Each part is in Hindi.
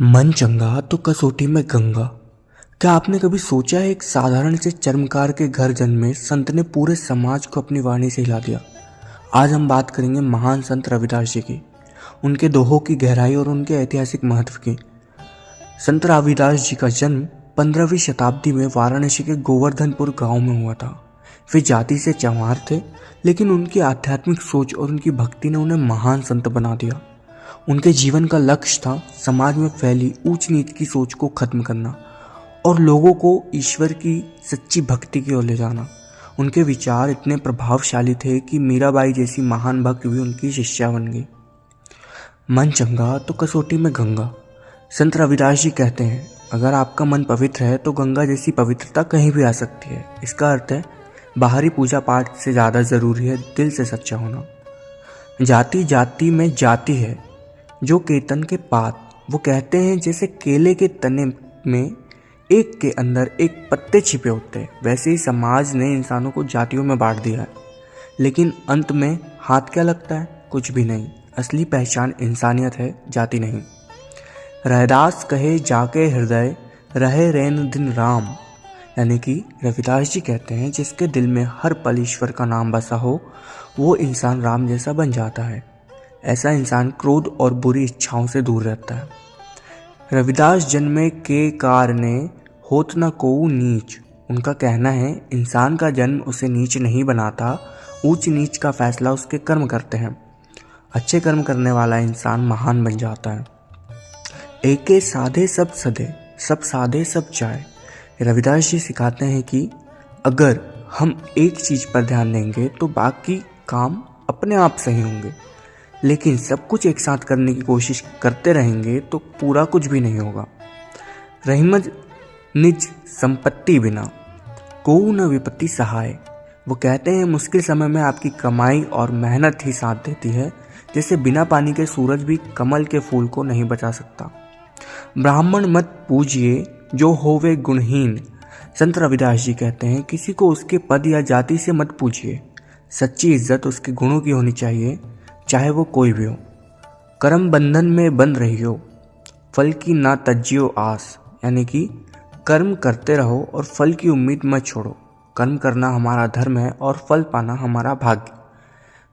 मन चंगा तो कसौटी में गंगा। क्या आपने कभी सोचा है, एक साधारण से चर्मकार के घर जन्मे संत ने पूरे समाज को अपनी वाणी से हिला दिया। आज हम बात करेंगे महान संत रविदास जी की, उनके दोहों की गहराई और उनके ऐतिहासिक महत्व की। संत रविदास जी का जन्म 15वीं शताब्दी में वाराणसी के गोवर्धनपुर गांव में हुआ था। वे जाति से चमार थे, लेकिन उनकी आध्यात्मिक सोच और उनकी भक्ति ने उन्हें महान संत बना दिया। उनके जीवन का लक्ष्य था समाज में फैली ऊंच नीच की सोच को खत्म करना और लोगों को ईश्वर की सच्ची भक्ति की ओर ले जाना। उनके विचार इतने प्रभावशाली थे कि मीराबाई जैसी महान भक्त भी उनकी शिष्या बन गई। मन चंगा तो कसौटी में गंगा। संत रविदास जी कहते हैं, अगर आपका मन पवित्र है तो गंगा जैसी पवित्रता कहीं भी आ सकती है। इसका अर्थ है, बाहरी पूजा पाठ से ज़्यादा ज़रूरी है दिल से सच्चा होना। जाति जाति में जाति है जो केतन के पात। वो कहते हैं, जैसे केले के तने में एक के अंदर एक पत्ते छिपे होते हैं, वैसे ही समाज ने इंसानों को जातियों में बांट दिया है। लेकिन अंत में हाथ क्या लगता है? कुछ भी नहीं। असली पहचान इंसानियत है, जाति नहीं। रैदास कहे जाके हृदय रहे रैन दिन राम। यानी कि रविदास जी कहते हैं, जिसके दिल में हर पल ईश्वर का नाम बसा हो वो इंसान राम जैसा बन जाता है। ऐसा इंसान क्रोध और बुरी इच्छाओं से दूर रहता है। रविदास जन्मे के कारणे होत न कोऊ नीच। उनका कहना है, इंसान का जन्म उसे नीच नहीं बनाता, ऊंच नीच का फैसला उसके कर्म करते हैं। अच्छे कर्म करने वाला इंसान महान बन जाता है। एके साधे सब सधे, सब साधे सब जाए। रविदास जी सिखाते हैं कि अगर हम एक चीज़ पर ध्यान देंगे तो बाकी काम अपने आप सही होंगे, लेकिन सब कुछ एक साथ करने की कोशिश करते रहेंगे तो पूरा कुछ भी नहीं होगा। रहीमत निज संपत्ति बिना कोऊ न विपत्ति सहाय। वो कहते हैं, मुश्किल समय में आपकी कमाई और मेहनत ही साथ देती है। जैसे बिना पानी के सूरज भी कमल के फूल को नहीं बचा सकता। ब्राह्मण मत पूजिए जो होवे गुणहीन। संत रविदास जी कहते हैं, किसी को उसके पद या जाति से मत पूजिए। सच्ची इज्जत उसके गुणों की होनी चाहिए, चाहे वो कोई भी हो। कर्म बंधन में बंध रही हो, फल की ना तज्जियो आस। यानी कि कर्म करते रहो और फल की उम्मीद मत छोड़ो। कर्म करना हमारा धर्म है और फल पाना हमारा भाग्य।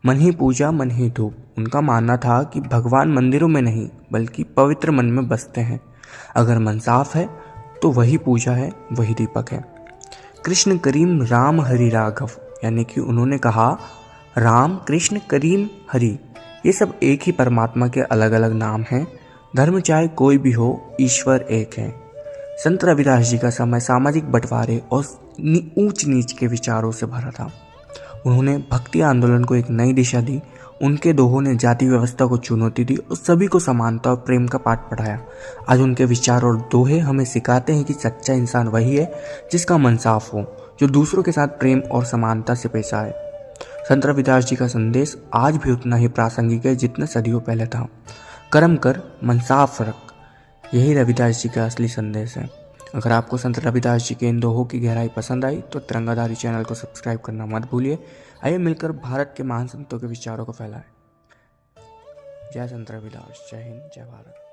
मन ही पूजा मन ही धूप। उनका मानना था कि भगवान मंदिरों में नहीं बल्कि पवित्र मन में बसते हैं। अगर मन साफ है तो वही पूजा है, वही दीपक है। कृष्ण करीम राम हरि राघव। यानी कि उन्होंने कहा, राम कृष्ण करीम हरि ये सब एक ही परमात्मा के अलग अलग नाम हैं। धर्म चाहे कोई भी हो, ईश्वर एक है। संत रविदास जी का समय सामाजिक बंटवारे और ऊंच नीच के विचारों से भरा था। उन्होंने भक्ति आंदोलन को एक नई दिशा दी। उनके दोहों ने जाति व्यवस्था को चुनौती दी और सभी को समानता और प्रेम का पाठ पढ़ाया। आज उनके विचार और दोहे हमें सिखाते हैं कि सच्चा इंसान वही है जिसका मन साफ हो, जो दूसरों के साथ प्रेम और समानता से पेश आए। संत रविदास जी का संदेश आज भी उतना ही प्रासंगिक है जितना सदियों पहले था। कर्म कर, मन साफ रख, यही रविदास जी का असली संदेश है। अगर आपको संत रविदास जी के इन दोहों की गहराई पसंद आई तो तिरंगाधारी चैनल को सब्सक्राइब करना मत भूलिए। आइए मिलकर भारत के महान संतों के विचारों को फैलाएं। जय संत रविदास, जय हिंद, जय भारत।